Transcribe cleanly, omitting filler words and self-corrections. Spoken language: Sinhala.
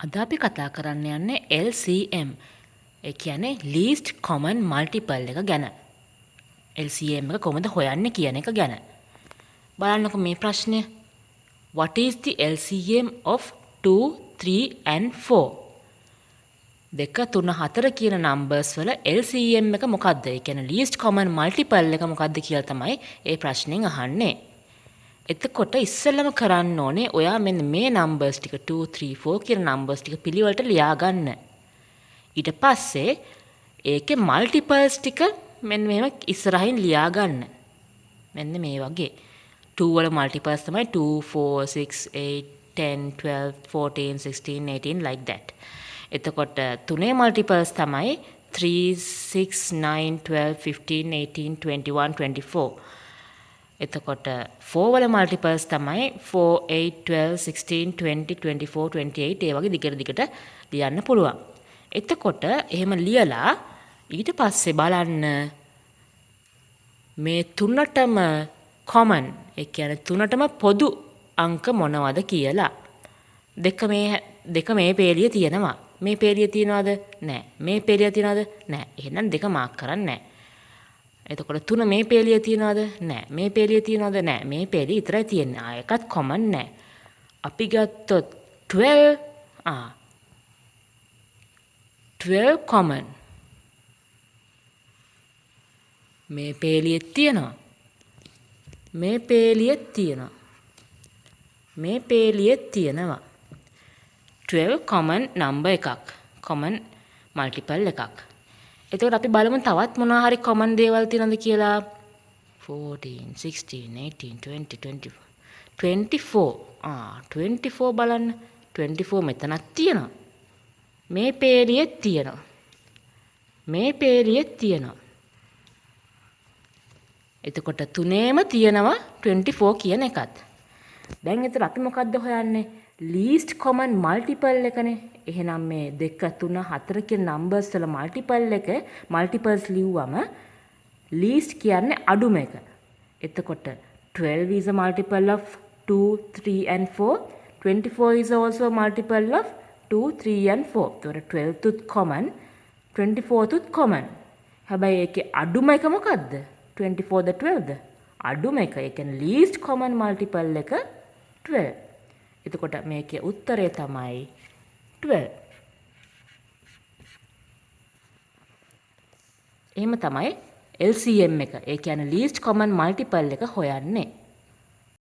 අද අපි කතා කරන්න යන්නේ LCM. ඒ කියන්නේ least common multiple එක ගැන. LCM එක කොහොමද හොයන්නේ කියන එක ගැන. බලන්නකො මේ ප්‍රශ්නය. What is the LCM of 2, 3 and 4? 2, 3, 4 කියන numbers වල LCM එක මොකක්ද? ඒ කියන්නේ least common multiple එක මොකක්ද කියලා තමයි ඒ ප්‍රශ්نين අහන්නේ. එතකොට ඉස්සෙල්ලම කරන්න ඕනේ ඔයා මෙන්න මේ numbers ටික 2 3 4 කියන numbers ටික පිළිවෙලට ලියා ගන්න. ඊට පස්සේ ඒකේ multiples ටික මෙන්න මෙහෙම ඉස්සරහින් ලියා ගන්න. මෙන්න මේ වගේ. 2 වල multiples තමයි 2 4 6 8 10 12 14 16 18 like that. එතකොට 3 multiples තමයි 3 6 9 12 15 18 21 24. එතකොට 4 වල multiples තමයි 4 8 12 16 20 24 28 ඒ වගේ දිගට ලියන්න පුළුවන්. එතකොට එහෙම ලියලා ඊට පස්සේ බලන්න මේ තුනටම common ඒ කියන්නේ තුනටම පොදු අංක මොනවද කියලා. දෙක මේ පේලිය තියෙනවා. මේ පේලිය තියනවද? නැහැ. මේ පේලිය තියනවද? නැහැ. එහෙනම් දෙක මාක් කරන්නේ නැහැ. එතකොට 3 මේ පේලිය තියනවද? නැහැ. මේ පේලිය තියනවද? නැහැ. මේ පේලිය විතරයි තියෙන්නේ. එකත් common නැහැ. අපි ගත්තොත් 12 12 common. මේ පේලිය තියෙනවා. මේ පේලිය තියෙනවා. මේ පේලිය තියෙනවා. 12 common number එකක්. common multiple එකක්. එතකොට අපි බලමු තවත් මොනවා හරි common දේවල් තියෙනවද කියලා. 14 16 18 20 24 24 බලන්න. 24 මෙතනක් තියෙනවා. මේ පේලියෙත් තියෙනවා. මේ පේලියෙත් තියෙනවා. එතකොට තුනේම තියෙනවා 24 කියන එකත්. දැන් එතන අපි මොකද්ද හොයන්නේ? least common multiple එකනේ. එහෙනම් මේ 2 3 4 කියන numbers වල multiples ලිව්වම least කියන්නේ අඩුම එක. එතකොට 12 is a multiple of 2 3 and 4. 24 is also a multiple of 2 3 and 4. එතකොට 12 තුත් common 24 තුත් common. හැබැයි ඒකේ අඩුම එක මොකද්ද? 24 ද 12 ද? අඩුම එක. ඒ කියන්නේ least common multiple එක 12. එතකොට මේකේ උත්තරය තමයි 12. එහෙම තමයි LCM එක. ඒ කියන්නේ least common multiple එක හොයන්නේ.